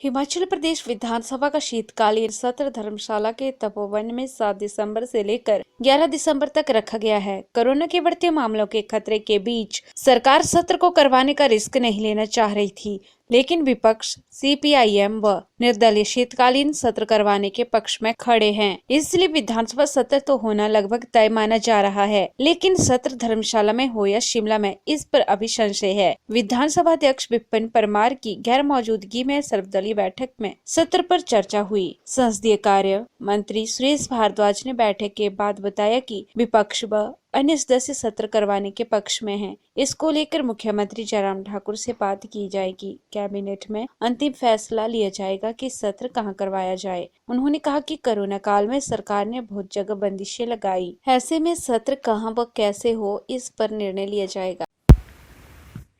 हिमाचल प्रदेश विधानसभा का शीतकालीन सत्र धर्मशाला के तपोवन में 7 दिसंबर से लेकर 11 दिसंबर तक रखा गया है। कोरोना के बढ़ते मामलों के खतरे के बीच सरकार सत्र को करवाने का रिस्क नहीं लेना चाह रही थी, लेकिन विपक्ष सीपीआईएम व निर्दलीय शीतकालीन सत्र करवाने के पक्ष में खड़े हैं। इसलिए विधानसभा सत्र तो होना लगभग तय माना जा रहा है, लेकिन सत्र धर्मशाला में हो या शिमला में, इस पर अभी संशय है। विधानसभा अध्यक्ष विपिन परमार की गैर मौजूदगी में सर्वदलीय बैठक में सत्र पर चर्चा हुई। संसदीय कार्य मंत्री सुरेश भारद्वाज ने बैठक के बाद बताया कि विपक्ष व अन्य सदस्य सत्र करवाने के पक्ष में हैं। इसको लेकर मुख्यमंत्री जयराम ठाकुर से बात की जाएगी। कैबिनेट में अंतिम फैसला लिया जाएगा कि सत्र कहां करवाया जाए। उन्होंने कहा कि कोरोना काल में सरकार ने बहुत जगह बंदिशें लगाई, ऐसे में सत्र कहां व कैसे हो, इस पर निर्णय लिया जाएगा।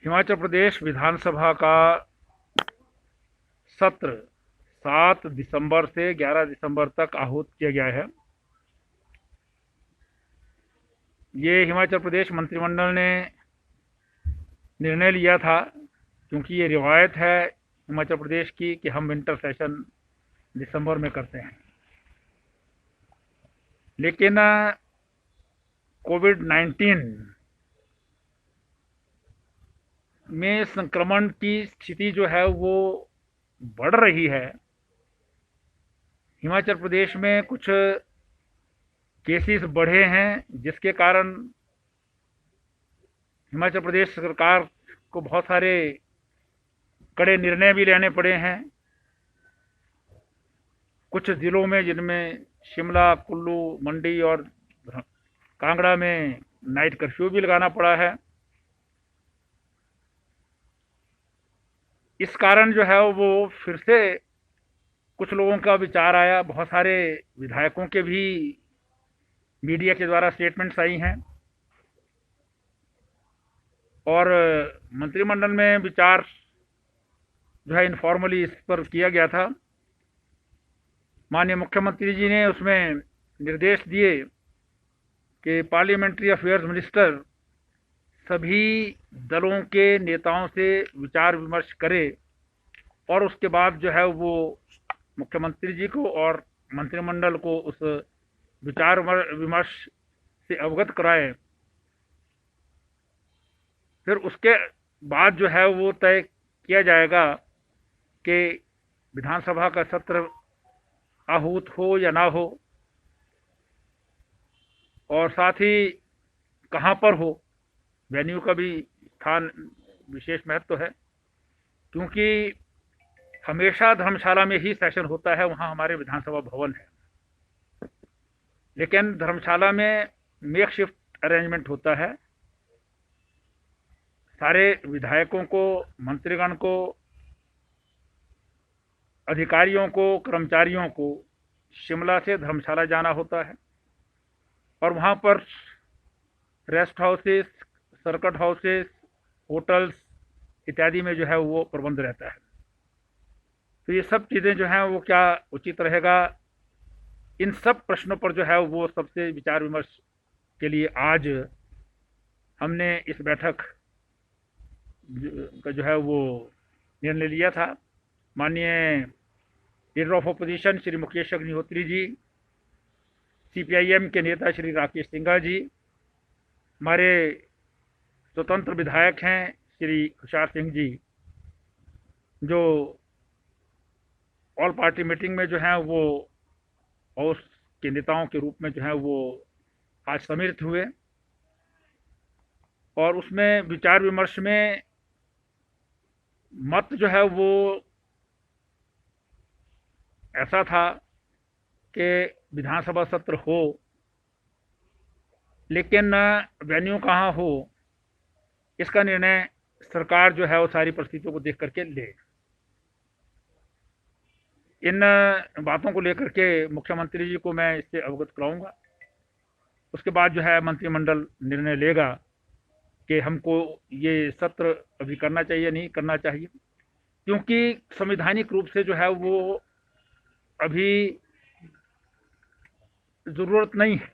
हिमाचल प्रदेश विधानसभा का सत्र 7 दिसंबर से 11 दिसंबर तक आहूत किया गया है। ये हिमाचल प्रदेश मंत्रिमंडल ने निर्णय लिया था, क्योंकि ये रिवायत है हिमाचल प्रदेश की कि हम विंटर सेशन दिसंबर में करते हैं। लेकिन कोविड-19 में संक्रमण की स्थिति जो है वो बढ़ रही है। हिमाचल प्रदेश में कुछ केसेस बढ़े हैं, जिसके कारण हिमाचल प्रदेश सरकार को बहुत सारे कड़े निर्णय भी लेने पड़े हैं। कुछ जिलों में, जिनमें शिमला, कुल्लू, मंडी और कांगड़ा में नाइट कर्फ्यू भी लगाना पड़ा है। इस कारण जो है वो फिर से कुछ लोगों का विचार आया। बहुत सारे विधायकों के भी मीडिया के द्वारा स्टेटमेंट्स आई हैं और मंत्रिमंडल में विचार जो है इनफॉर्मली इस पर किया गया था। माननीय मुख्यमंत्री जी ने उसमें निर्देश दिए कि पार्लियामेंट्री अफेयर्स मिनिस्टर सभी दलों के नेताओं से विचार विमर्श करे और उसके बाद जो है वो मुख्यमंत्री जी को और मंत्रिमंडल को उस विचार विमर्श से अवगत कराए। फिर उसके बाद जो है वो तय किया जाएगा कि विधानसभा का सत्र आहूत हो या ना हो, और साथ ही कहाँ पर हो। वेन्यू का भी स्थान विशेष महत्व है, क्योंकि हमेशा धर्मशाला में ही सेशन होता है, वहाँ हमारे विधानसभा भवन है। लेकिन धर्मशाला में मेक शिफ्ट अरेंजमेंट होता है। सारे विधायकों को, मंत्रीगण को, अधिकारियों को, कर्मचारियों को शिमला से धर्मशाला जाना होता है और वहाँ पर rest houses, circuit houses, hotels इत्यादि में जो है वो प्रबंध रहता है। तो ये सब चीज़ें जो हैं वो क्या उचित रहेगा, इन सब प्रश्नों पर जो है वो सबसे विचार विमर्श के लिए आज हमने इस बैठक का जो है वो निर्णय लिया था। माननीय leader of opposition Shri Mukesh Agnihotri ji, CPIM के नेता श्री राकेश सिंघा जी, हमारे स्वतंत्र विधायक हैं श्री खुशार सिंह जी, जो ऑल पार्टी मीटिंग में जो है वो हाउस के नेताओं के रूप में जो है वो आज सम्मिलित हुए, और उसमें विचार विमर्श में मत जो है वो ऐसा था कि विधानसभा सत्र हो, लेकिन वेन्यू कहाँ हो इसका निर्णय सरकार जो है वो सारी परिस्थितियों को देख करके ले। इन बातों को लेकर के मुख्यमंत्री जी को मैं इससे अवगत कराऊंगा। उसके बाद जो है मंत्रिमंडल निर्णय लेगा कि हमको ये सत्र अभी करना चाहिए, नहीं करना चाहिए, क्योंकि संवैधानिक रूप से जो है वो अभी ज़रूरत नहीं है।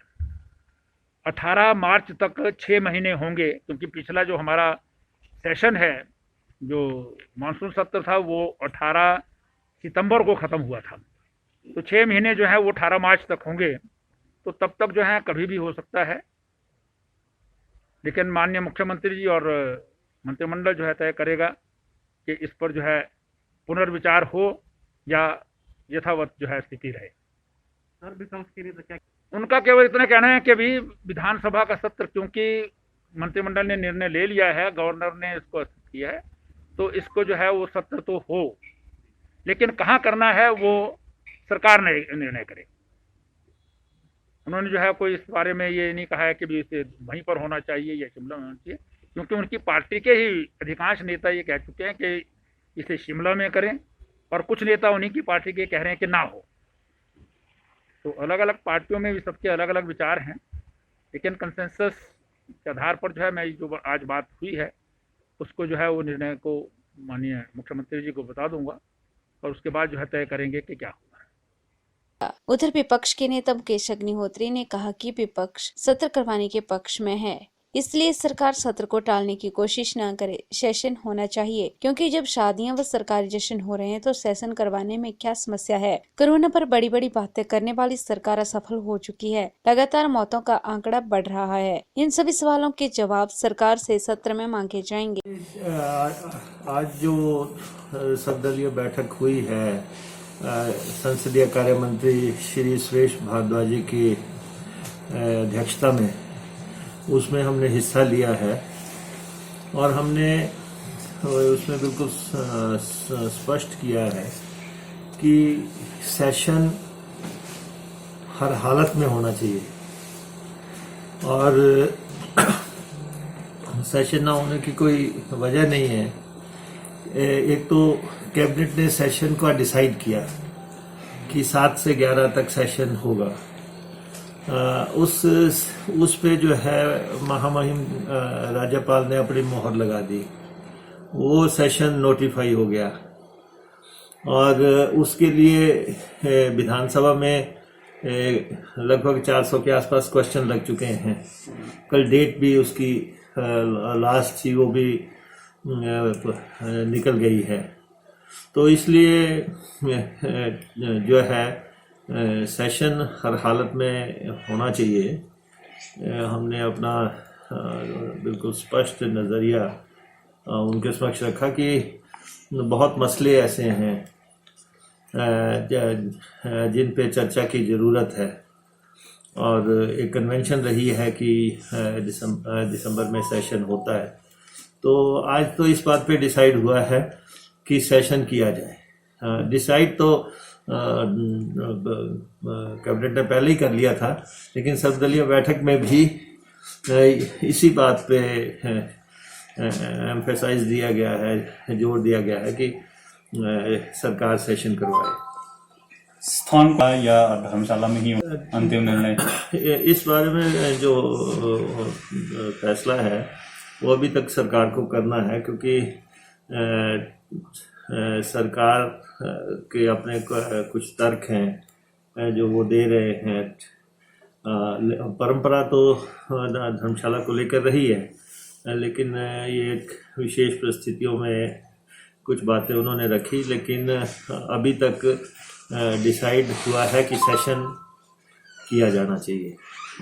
18 मार्च तक 6 महीने होंगे, क्योंकि पिछला जो हमारा सेशन है, जो मानसून सत्र था, वो 18 सितंबर को ख़त्म हुआ था। तो 6 महीने जो है वो 18 मार्च तक होंगे, तो तब तक जो है कभी भी हो सकता है। लेकिन माननीय मुख्यमंत्री जी और मंत्रिमंडल जो है तय करेगा कि इस पर जो है पुनर्विचार हो या यथावत जो है स्थिति रहे। सर विपक्ष के लिए तो क्या उनका केवल इतना कहना है कि अभी विधानसभा का सत्र, क्योंकि मंत्रिमंडल ने निर्णय ले लिया है, गवर्नर ने इसको स्थिर किया है, तो इसको जो है वो सत्र तो हो, लेकिन कहाँ करना है वो सरकार ने निर्णय करे। उन्होंने जो है कोई इस बारे में ये नहीं कहा है कि भी इसे वहीं पर होना चाहिए या शिमला में होना चाहिए, क्योंकि उनकी पार्टी के ही अधिकांश नेता ये कह चुके हैं कि इसे शिमला में करें, और कुछ नेता उन्हीं की पार्टी के कह रहे हैं कि ना हो। तो अलग अलग पार्टियों में भी सबके अलग अलग विचार हैं, लेकिन कंसेंसस के आधार पर जो है मैं जो आज बात हुई है उसको जो है वो निर्णय को माननीय मुख्यमंत्री जी को बता दूंगा, और उसके बाद जो है तय करेंगे कि क्या होगा। उधर विपक्ष के नेता मुकेश अग्निहोत्री ने कहा कि विपक्ष सत्र करवाने के पक्ष में है, इसलिए सरकार सत्र को टालने की कोशिश न करे। सेशन होना चाहिए, क्योंकि जब शादियां व सरकारी जश्न हो रहे हैं तो सेशन करवाने में क्या समस्या है। कोरोना पर बड़ी बड़ी बातें करने वाली सरकार असफल हो चुकी है। लगातार मौतों का आंकड़ा बढ़ रहा है। इन सभी सवालों के जवाब सरकार से सत्र में मांगे जाएंगे। आज जो सर्वदलीय बैठक हुई है, संसदीय कार्य मंत्री श्री सुरेश भारद्वाज जी की अध्यक्षता में, उसमें हमने हिस्सा लिया है और हमने उसमें बिल्कुल स्पष्ट किया है कि सेशन हर हालत में होना चाहिए, और सेशन ना होने की कोई वजह नहीं है। एक तो कैबिनेट ने सेशन का डिसाइड किया कि 7 से 11 तक सेशन होगा। उस पे जो है महामहिम राज्यपाल ने अपनी मोहर लगा दी, वो सेशन नोटिफाई हो गया, और उसके लिए विधानसभा में लगभग 400 के आसपास क्वेश्चन लग चुके हैं। कल डेट भी उसकी लास्ट थी, वो भी निकल गई है। तो इसलिए जो है सेशन हर हालत में होना चाहिए। हमने अपना बिल्कुल स्पष्ट नज़रिया उनके समक्ष रखा कि बहुत मसले ऐसे हैं जिन पे चर्चा की ज़रूरत है, और एक कन्वेंशन रही है कि दिसंबर में सेशन होता है। तो आज तो इस बात पे डिसाइड हुआ है कि सेशन किया जाए। डिसाइड तो कैबिनेट ने पहले ही कर लिया था, लेकिन सर्वदलीय बैठक में भी इसी बात पे एम्फेसाइज दिया गया है, जोर दिया गया है कि सरकार सेशन करवाए। स्थान का या धर्मशाला में ही अंतिम निर्णय इस बारे में जो फैसला है वो अभी तक सरकार को करना है, क्योंकि सरकार के अपने कुछ तर्क हैं जो वो दे रहे हैं। परंपरा तो धर्मशाला को लेकर रही है, लेकिन ये एक विशेष परिस्थितियों में कुछ बातें उन्होंने रखी, लेकिन अभी तक डिसाइड हुआ है कि सेशन किया जाना चाहिए।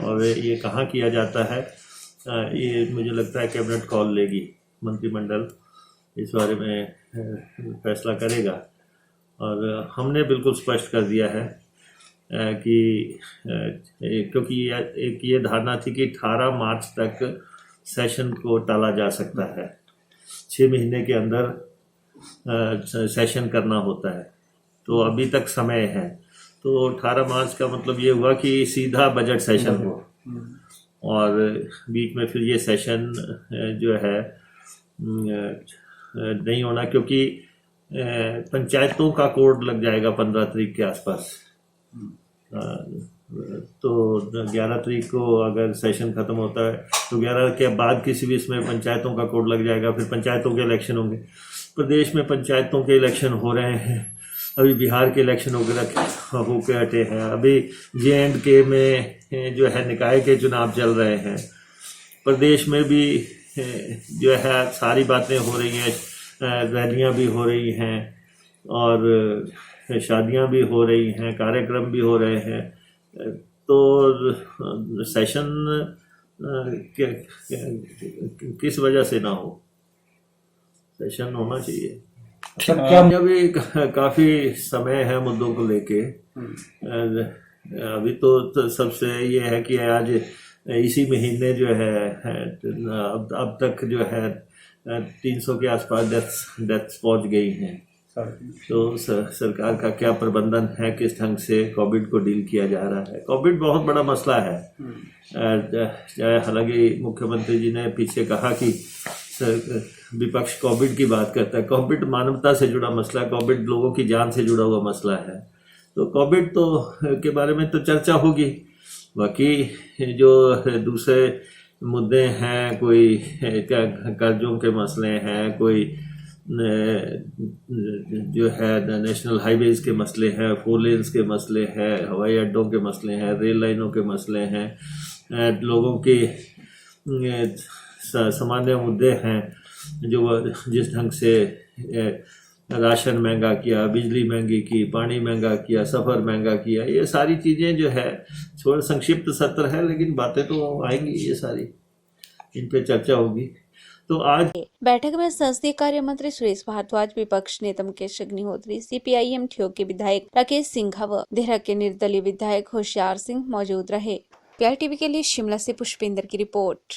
और ये कहाँ किया जाता है, ये मुझे लगता है कैबिनेट कॉल लेगी, मंत्रिमंडल इस बारे में फैसला करेगा। और हमने बिल्कुल स्पष्ट कर दिया है कि क्योंकि एक ये धारणा थी कि 18 मार्च तक सेशन को टाला जा सकता है, 6 महीने के अंदर सेशन करना होता है, तो अभी तक समय है। तो 18 मार्च का मतलब ये हुआ कि सीधा बजट सेशन हो, और बीच में फिर ये सेशन जो है नहीं होना, क्योंकि पंचायतों का कोड लग जाएगा 15 तारीख के आसपास। तो 11 तारीख को अगर सेशन ख़त्म होता है तो 11 के बाद किसी भी इसमें पंचायतों का कोड लग जाएगा, फिर पंचायतों के इलेक्शन होंगे। प्रदेश में पंचायतों के इलेक्शन हो रहे हैं, अभी बिहार के इलेक्शन होकर हटे हैं, अभी J&K में जो है निकाय के चुनाव चल रहे हैं, प्रदेश में भी जो है सारी बातें हो रही हैं, रैलियां भी हो रही हैं, और शादियां भी हो रही हैं, कार्यक्रम भी हो रहे हैं, तो सेशन किस वजह से ना हो, सेशन होना चाहिए। अभी काफी समय है मुद्दों को लेके। अभी तो सबसे ये है कि आज इसी महीने जो है अब तक जो है 300 के आसपास डेथ्स पहुंच गई हैं। तो सरकार का क्या प्रबंधन है, किस ढंग से कोविड को डील किया जा रहा है। कोविड बहुत बड़ा मसला है। हालांकि मुख्यमंत्री जी ने पीछे कहा कि विपक्ष कोविड की बात करता है। कोविड मानवता से जुड़ा मसला है, कोविड लोगों की जान से जुड़ा हुआ मसला है। तो कोविड तो के बारे में तो चर्चा होगी, बाकी जो दूसरे मुद्दे हैं, कोई कर्जों के मसले हैं, कोई जो है नेशनल हाईवेज के मसले हैं, 4 लेन्स के मसले हैं, हवाई अड्डों के मसले हैं, रेल लाइनों के मसले हैं, लोगों के सामान्य मुद्दे हैं, जो जिस ढंग से राशन महंगा किया, बिजली महंगी की, पानी महंगा किया, सफ़र महंगा किया, ये सारी चीज़ें जो है थोड़ा संक्षिप्त सत्र है, लेकिन बातें तो आएंगी, ये सारी इन पे चर्चा होगी। तो आज बैठक में संसदीय कार्य मंत्री सुरेश भारद्वाज, विपक्ष नेता मुकेश अग्निहोत्री, CPIM ठियोग के विधायक राकेश सिंघा व देहरा के निर्दलीय विधायक होशियार सिंह मौजूद रहे। PRTV के लिए शिमला से पुष्पेंद्र की रिपोर्ट।